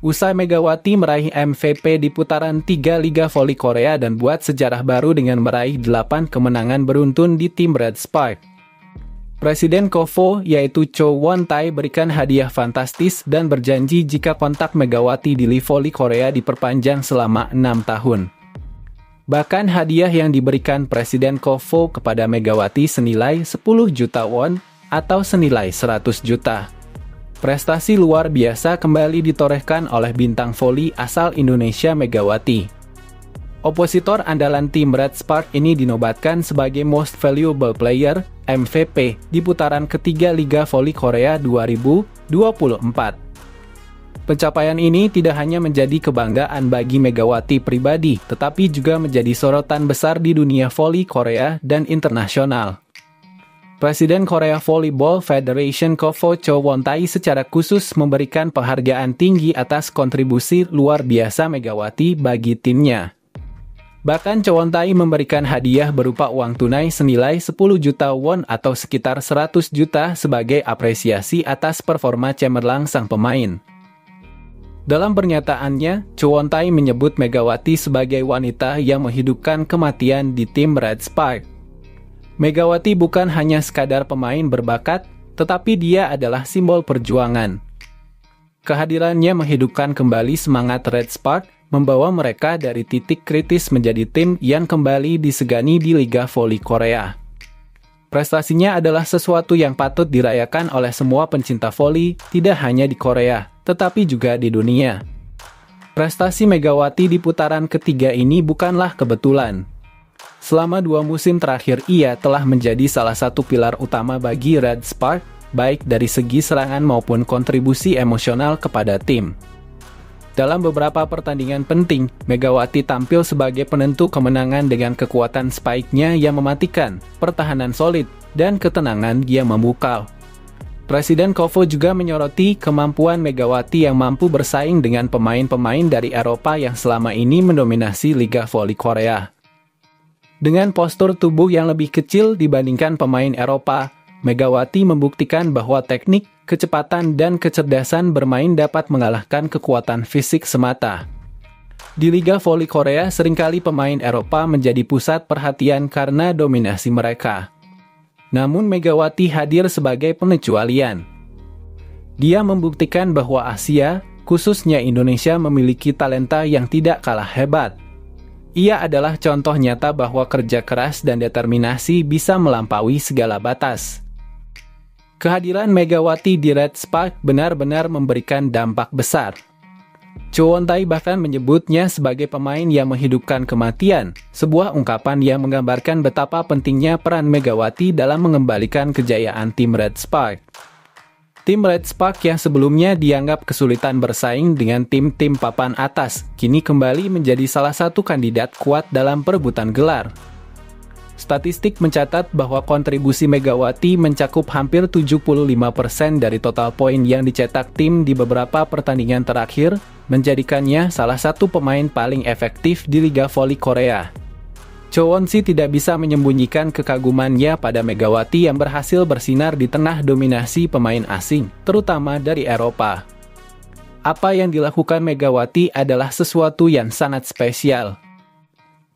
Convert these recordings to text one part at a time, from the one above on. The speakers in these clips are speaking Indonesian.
Usai Megawati meraih MVP di putaran 3 Liga Voli Korea dan buat sejarah baru dengan meraih 8 kemenangan beruntun di tim Red Spark. Presiden KOFO yaitu Cho Won-tae berikan hadiah fantastis dan berjanji jika kontak Megawati di Liga Voli Korea diperpanjang selama 6 tahun. Bahkan hadiah yang diberikan Presiden KOFO kepada Megawati senilai 10 juta won atau senilai 100 juta. Prestasi luar biasa kembali ditorehkan oleh bintang voli asal Indonesia Megawati. Opositor andalan tim Red Spark ini dinobatkan sebagai Most Valuable Player (MVP) di putaran ketiga Liga Voli Korea 2024. Pencapaian ini tidak hanya menjadi kebanggaan bagi Megawati pribadi, tetapi juga menjadi sorotan besar di dunia voli Korea dan internasional. Presiden Korea Volleyball Federation KOFO Cho Won-tae secara khusus memberikan penghargaan tinggi atas kontribusi luar biasa Megawati bagi timnya. Bahkan Cho Won-tae memberikan hadiah berupa uang tunai senilai 10 juta won atau sekitar 100 juta sebagai apresiasi atas performa cemerlang sang pemain. Dalam pernyataannya, Cho Won-tae menyebut Megawati sebagai wanita yang menghidupkan kematian di tim Red Spark. Megawati bukan hanya sekadar pemain berbakat, tetapi dia adalah simbol perjuangan. Kehadirannya menghidupkan kembali semangat Red Spark, membawa mereka dari titik kritis menjadi tim yang kembali disegani di Liga Voli Korea. Prestasinya adalah sesuatu yang patut dirayakan oleh semua pencinta voli, tidak hanya di Korea, tetapi juga di dunia. Prestasi Megawati di putaran ketiga ini bukanlah kebetulan. Selama 2 musim terakhir ia telah menjadi salah satu pilar utama bagi Red Spark, baik dari segi serangan maupun kontribusi emosional kepada tim. Dalam beberapa pertandingan penting, Megawati tampil sebagai penentu kemenangan dengan kekuatan spike-nya yang mematikan, pertahanan solid, dan ketenangan yang memukau. Presiden KOFO juga menyoroti kemampuan Megawati yang mampu bersaing dengan pemain-pemain dari Eropa yang selama ini mendominasi Liga Voli Korea. Dengan postur tubuh yang lebih kecil dibandingkan pemain Eropa, Megawati membuktikan bahwa teknik, kecepatan, dan kecerdasan bermain dapat mengalahkan kekuatan fisik semata. Di Liga Voli Korea, seringkali pemain Eropa menjadi pusat perhatian karena dominasi mereka. Namun Megawati hadir sebagai pengecualian. Dia membuktikan bahwa Asia, khususnya Indonesia, memiliki talenta yang tidak kalah hebat. Ia adalah contoh nyata bahwa kerja keras dan determinasi bisa melampaui segala batas. Kehadiran Megawati di Red Spark benar-benar memberikan dampak besar. Cho Won-tae bahkan menyebutnya sebagai pemain yang menghidupkan kematian, sebuah ungkapan yang menggambarkan betapa pentingnya peran Megawati dalam mengembalikan kejayaan tim Red Spark. Tim Red Spark yang sebelumnya dianggap kesulitan bersaing dengan tim-tim papan atas, kini kembali menjadi salah satu kandidat kuat dalam perebutan gelar. Statistik mencatat bahwa kontribusi Megawati mencakup hampir 75% dari total poin yang dicetak tim di beberapa pertandingan terakhir, menjadikannya salah satu pemain paling efektif di Liga Voli Korea. Cho Won-si tidak bisa menyembunyikan kekagumannya pada Megawati yang berhasil bersinar di tengah dominasi pemain asing, terutama dari Eropa. Apa yang dilakukan Megawati adalah sesuatu yang sangat spesial.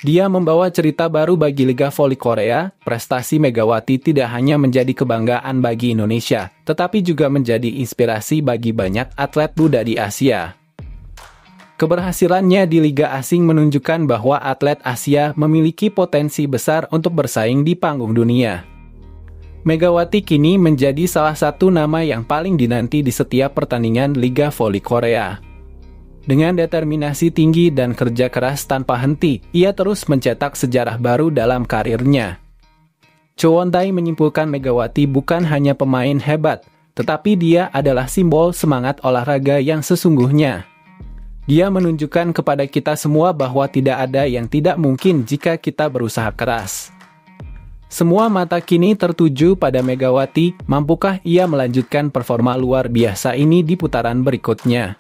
Dia membawa cerita baru bagi Liga Voli Korea. Prestasi Megawati tidak hanya menjadi kebanggaan bagi Indonesia, tetapi juga menjadi inspirasi bagi banyak atlet muda di Asia. Keberhasilannya di Liga Asing menunjukkan bahwa atlet Asia memiliki potensi besar untuk bersaing di panggung dunia. Megawati kini menjadi salah satu nama yang paling dinanti di setiap pertandingan Liga Voli Korea. Dengan determinasi tinggi dan kerja keras tanpa henti, ia terus mencetak sejarah baru dalam karirnya. Cho Won-tae menyimpulkan Megawati bukan hanya pemain hebat, tetapi dia adalah simbol semangat olahraga yang sesungguhnya. Dia menunjukkan kepada kita semua bahwa tidak ada yang tidak mungkin jika kita berusaha keras. Semua mata kini tertuju pada Megawati, mampukah ia melanjutkan performa luar biasa ini di putaran berikutnya.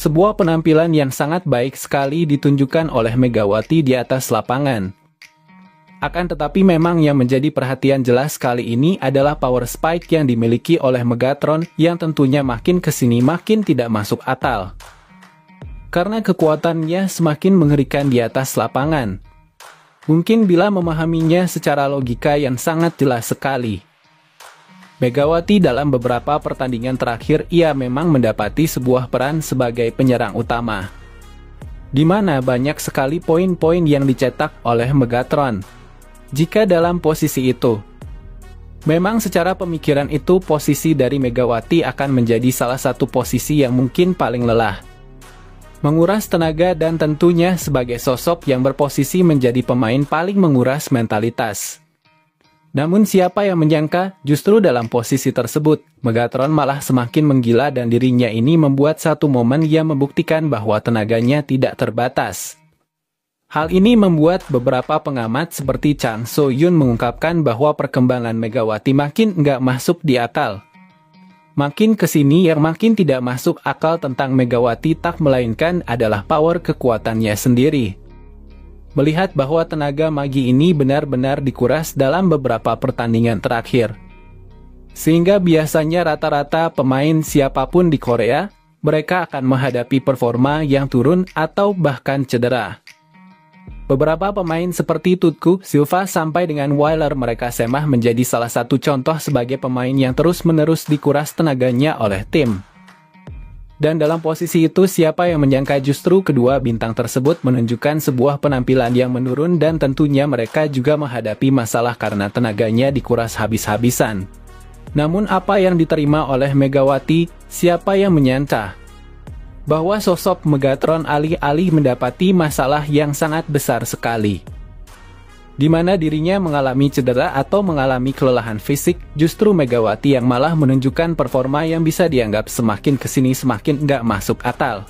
Sebuah penampilan yang sangat baik sekali ditunjukkan oleh Megawati di atas lapangan. Akan tetapi memang yang menjadi perhatian jelas kali ini adalah power spike yang dimiliki oleh Megatron yang tentunya makin kesini makin tidak masuk akal. Karena kekuatannya semakin mengerikan di atas lapangan. Mungkin bila memahaminya secara logika yang sangat jelas sekali. Megawati dalam beberapa pertandingan terakhir ia memang mendapati sebuah peran sebagai penyerang utama. Di mana banyak sekali poin-poin yang dicetak oleh Megatron. Jika dalam posisi itu, memang secara pemikiran itu posisi dari Megawati akan menjadi salah satu posisi yang mungkin paling lelah. Menguras tenaga dan tentunya sebagai sosok yang berposisi menjadi pemain paling menguras mentalitas. Namun siapa yang menyangka justru dalam posisi tersebut, Megatron malah semakin menggila dan dirinya ini membuat satu momen yang membuktikan bahwa tenaganya tidak terbatas. Hal ini membuat beberapa pengamat seperti Chang So-yun mengungkapkan bahwa perkembangan Megawati makin nggak masuk di akal. Makin kesini yang makin tidak masuk akal tentang Megawati tak melainkan adalah power kekuatannya sendiri. Melihat bahwa tenaga magi ini benar-benar dikuras dalam beberapa pertandingan terakhir. Sehingga biasanya rata-rata pemain siapapun di Korea, mereka akan menghadapi performa yang turun atau bahkan cedera. Beberapa pemain seperti Tutku, Silva sampai dengan Wailer mereka semah menjadi salah satu contoh sebagai pemain yang terus-menerus dikuras tenaganya oleh tim. Dan dalam posisi itu siapa yang menyangka justru kedua bintang tersebut menunjukkan sebuah penampilan yang menurun dan tentunya mereka juga menghadapi masalah karena tenaganya dikuras habis-habisan. Namun apa yang diterima oleh Megawati, siapa yang menyangka bahwa sosok Megatron alih-alih mendapati masalah yang sangat besar sekali, di mana dirinya mengalami cedera atau mengalami kelelahan fisik, justru Megawati yang malah menunjukkan performa yang bisa dianggap semakin kesini semakin nggak masuk akal.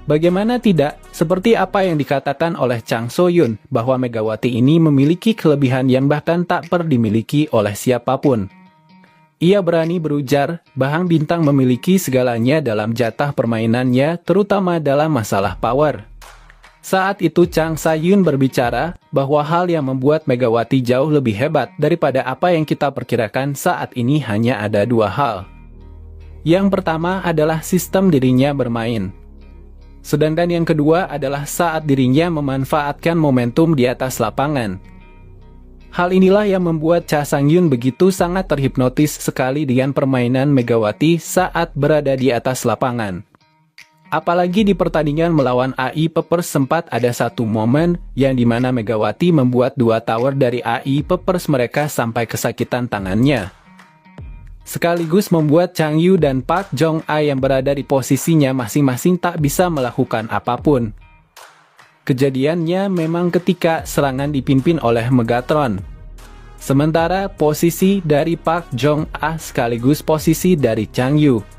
Bagaimana tidak, seperti apa yang dikatakan oleh Chang So-yun, bahwa Megawati ini memiliki kelebihan yang bahkan tak pernah dimiliki oleh siapapun. Ia berani berujar, bahang bintang memiliki segalanya dalam jatah permainannya, terutama dalam masalah power. Saat itu Chang So-yun berbicara, bahwa hal yang membuat Megawati jauh lebih hebat daripada apa yang kita perkirakan saat ini hanya ada dua hal. Yang pertama adalah sistem dirinya bermain. Sedangkan yang kedua adalah saat dirinya memanfaatkan momentum di atas lapangan. Hal inilah yang membuat Cha Sang-yun begitu sangat terhipnotis sekali dengan permainan Megawati saat berada di atas lapangan. Apalagi di pertandingan melawan AI Peppers sempat ada satu momen yang dimana Megawati membuat dua tower dari AI Peppers mereka sampai kesakitan tangannya. Sekaligus membuat Chang Yu dan Park Jong-a yang berada di posisinya masing-masing tak bisa melakukan apapun. Kejadiannya memang ketika serangan dipimpin oleh Megatron. Sementara posisi dari Park Jong-a sekaligus posisi dari Chang Yu.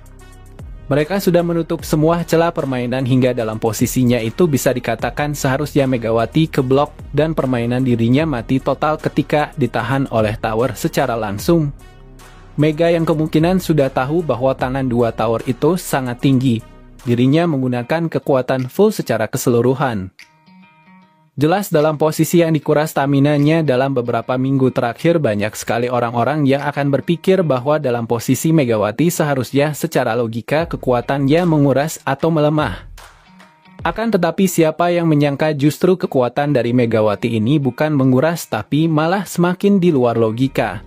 Mereka sudah menutup semua celah permainan hingga dalam posisinya itu bisa dikatakan seharusnya Megawati keblok dan permainan dirinya mati total ketika ditahan oleh tower secara langsung. Mega yang kemungkinan sudah tahu bahwa tangan dua tower itu sangat tinggi. Dirinya menggunakan kekuatan full secara keseluruhan. Jelas dalam posisi yang dikuras staminanya dalam beberapa minggu terakhir banyak sekali orang-orang yang akan berpikir bahwa dalam posisi Megawati seharusnya secara logika kekuatannya menguras atau melemah. Akan tetapi siapa yang menyangka justru kekuatan dari Megawati ini bukan menguras tapi malah semakin di luar logika.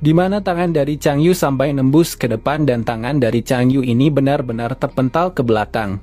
Di mana tangan dari Chang Yu sampai nembus ke depan dan tangan dari Chang Yu ini benar-benar terpental ke belakang.